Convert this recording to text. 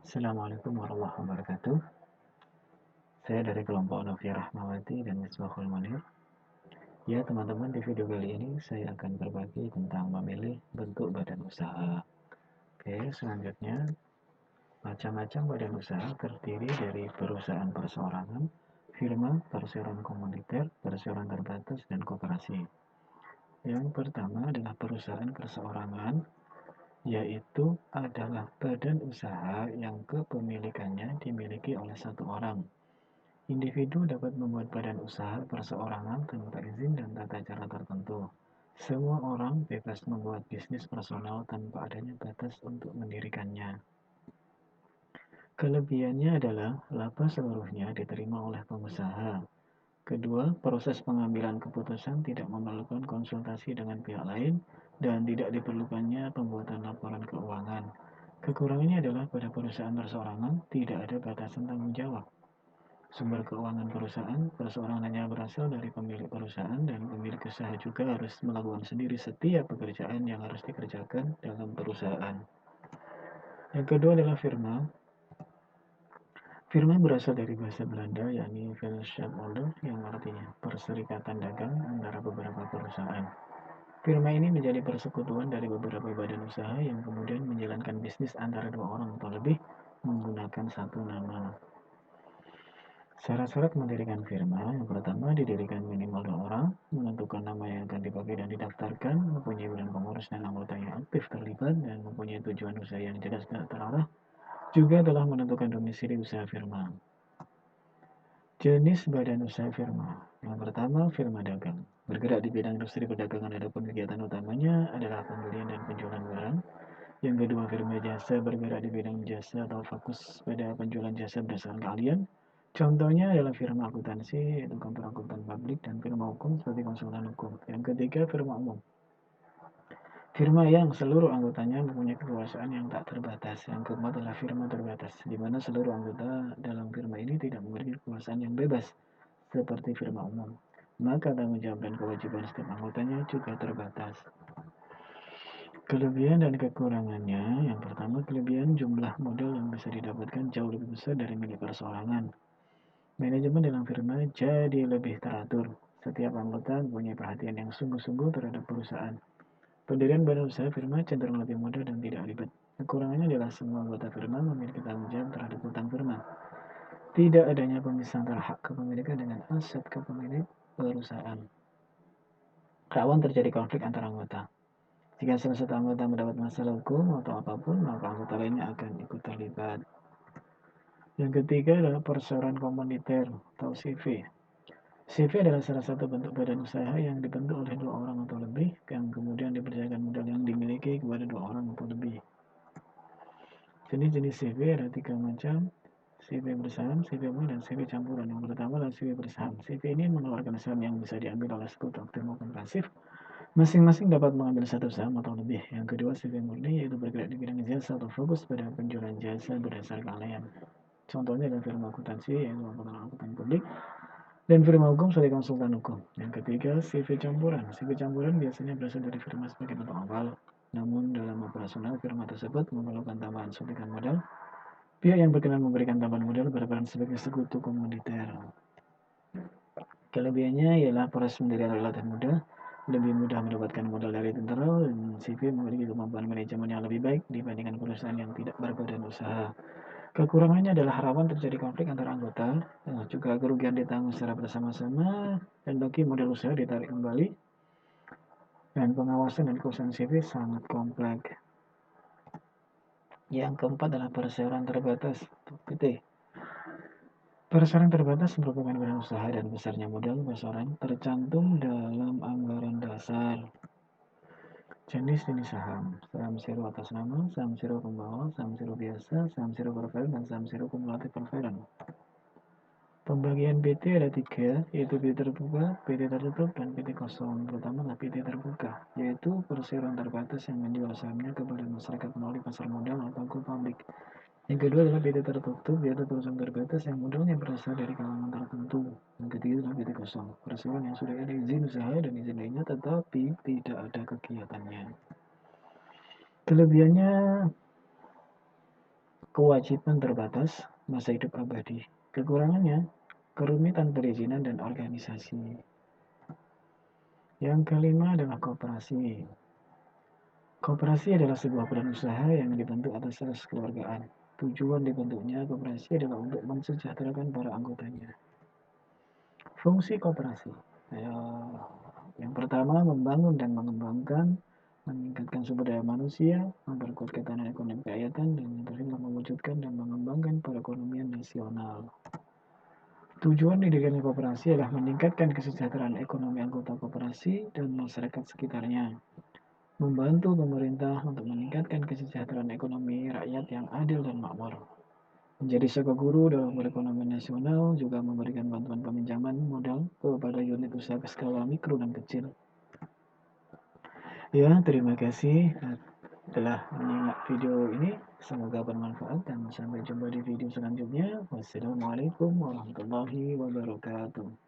Assalamualaikum warahmatullahi wabarakatuh. Saya dari kelompok Novia Rahmawati dan Misbahul Munir. Ya teman-teman, di video kali ini saya akan berbagi tentang memilih bentuk badan usaha. Oke, selanjutnya macam-macam badan usaha terdiri dari perusahaan perseorangan, firma, perseroan komunitas, perseroan terbatas, dan koperasi. Yang pertama adalah perusahaan perseorangan, yaitu adalah badan usaha yang kepemilikannya dimiliki oleh satu orang. Individu dapat membuat badan usaha perseorangan tanpa izin dan tata cara tertentu. Semua orang bebas membuat bisnis personal tanpa adanya batas untuk mendirikannya. Kelebihannya adalah laba seluruhnya diterima oleh pengusaha. Kedua, proses pengambilan keputusan tidak memerlukan konsultasi dengan pihak lain dan tidak diperlukannya pembuatan laporan keuangan. Kekurangannya adalah pada perusahaan perseorangan tidak ada batasan tanggung jawab. Sumber keuangan perusahaan, perseorangan hanya berasal dari pemilik perusahaan dan pemilik usaha juga harus melakukan sendiri setiap pekerjaan yang harus dikerjakan dalam perusahaan. Yang kedua adalah firma. Firma berasal dari bahasa Belanda yakni Vennootschap-Order yang artinya perserikatan dagang antara beberapa perusahaan. Firma ini menjadi persekutuan dari beberapa badan usaha yang kemudian menjalankan bisnis antara dua orang atau lebih menggunakan satu nama. Syarat-syarat mendirikan firma, yang pertama didirikan minimal 2 orang, menentukan nama yang akan dipakai dan didaftarkan, mempunyai badan pengurus dan anggota yang aktif terlibat, dan mempunyai tujuan usaha yang jelas dan terarah, juga telah menentukan domisili usaha firma. Jenis badan usaha firma. Yang pertama, firma dagang. Bergerak di bidang industri perdagangan, adapun kegiatan utamanya adalah pembelian dan penjualan barang. Yang kedua, firma jasa bergerak di bidang jasa atau fokus pada penjualan jasa berdasarkan keahlian. Contohnya adalah firma akuntansi, yaitu kantor akuntan publik, dan firma hukum seperti konsultan hukum. Yang ketiga, firma umum. Firma yang seluruh anggotanya mempunyai kekuasaan yang tak terbatas. Yang keempat adalah firma terbatas, di mana seluruh anggota dalam firma ini tidak memiliki kekuasaan yang bebas, seperti firma umum. Maka tanggung jawab dan kewajiban setiap anggotanya juga terbatas. Kelebihan dan kekurangannya, yang pertama kelebihan jumlah modal yang bisa didapatkan jauh lebih besar dari milik perseorangan. Manajemen dalam firma jadi lebih teratur. Setiap anggota mempunyai perhatian yang sungguh-sungguh terhadap perusahaan. Pendirian badan usaha firma cenderung lebih mudah dan tidak ribet. Kekurangannya adalah semua anggota firma memiliki tanggung jawab terhadap hutang firma. Tidak adanya pemisahan antara hak kepemilikan dengan aset kepemilik perusahaan. Rawan terjadi konflik antara anggota. Jika salah satu anggota mendapat masalah hukum atau apapun, maka anggota lainnya akan ikut terlibat. Yang ketiga adalah perseroan komunitas atau CV. CV adalah salah satu bentuk badan usaha yang dibentuk oleh dua orang atau lebih, yang kemudian dipercayakan modal yang dimiliki kepada dua orang atau lebih. Jenis-jenis CV ada 3 macam: CV bersaham, CV murni, dan CV campuran. Yang pertama adalah CV bersaham. CV ini mengeluarkan saham yang bisa diambil oleh sekutu aktif maupun pasif. Masing-masing dapat mengambil satu saham atau lebih. Yang kedua, CV murni, yaitu bergerak di bidang jasa atau fokus pada penjualan jasa berdasarkan keahlian. Contohnya adalah firma akuntansi, yaitu akuntan publik, dan firma hukum sebagai konsultan hukum. Yang ketiga, CV campuran. CV campuran biasanya berasal dari firma sebagai bentuk awal, namun dalam operasional firma tersebut memerlukan tambahan suntikan modal. Pihak yang berkenan memberikan tambahan modal berperan sebagai sekutu komuniter. Kelebihannya ialah proses pendirian relatif mudah, lebih mudah mendapatkan modal dari internal, dan CV memiliki kemampuan manajemen yang lebih baik dibandingkan perusahaan yang tidak berbadan usaha. Kekurangannya adalah rawan terjadi konflik antara anggota, juga kerugian ditanggung secara bersama-sama, dan bagi modal usaha ditarik kembali, dan pengawasan dan keusahaan CV sangat kompleks. Yang keempat adalah perseroan terbatas, PT. Perseroan terbatas merupakan badan usaha dan besarnya modal perseroan tercantum dalam anggaran dasar. Jenis-jenis saham: saham zero atas nama, saham zero pembawa, saham zero biasa, saham zero preferred, dan saham zero kumulatif preferred. Pembagian PT ada 3, yaitu PT terbuka, PT tertutup, dan PT kosong. Terutama PT terbuka, yaitu perseroan terbatas yang menjual sahamnya kepada masyarakat melalui pasar modal atau go public. Yang kedua adalah PT tertutup, yaitu perusahaan terbatas yang modalnya berasal dari kalangan tertentu. Yang ketiga adalah PT kosong, perusahaan yang sudah ada izin usaha dan izin lainnya tetapi tidak ada kegiatannya. Kelebihannya kewajiban terbatas, masa hidup abadi. Kekurangannya, kerumitan perizinan dan organisasi. Yang kelima adalah koperasi. Koperasi adalah sebuah badan usaha yang dibentuk atas asas kekeluargaan. Tujuan dibentuknya koperasi adalah untuk mensejahterakan para anggotanya. Fungsi koperasi. Yang pertama, membangun dan mengembangkan, meningkatkan sumber daya manusia, memperkuat ketahanan ekonomi kerakyatan, dan yang terakhir mewujudkan dan mengembangkan perekonomian nasional. Tujuan didirikannya koperasi adalah meningkatkan kesejahteraan ekonomi anggota koperasi dan masyarakat sekitarnya, membantu pemerintah untuk meningkatkan kesejahteraan ekonomi rakyat yang adil dan makmur, menjadi sekaguru dalam perekonomian nasional, juga memberikan bantuan peminjaman modal kepada unit usaha skala mikro dan kecil. Ya, terima kasih telah menyimak video ini. Semoga bermanfaat dan sampai jumpa di video selanjutnya. Wassalamualaikum warahmatullahi wabarakatuh.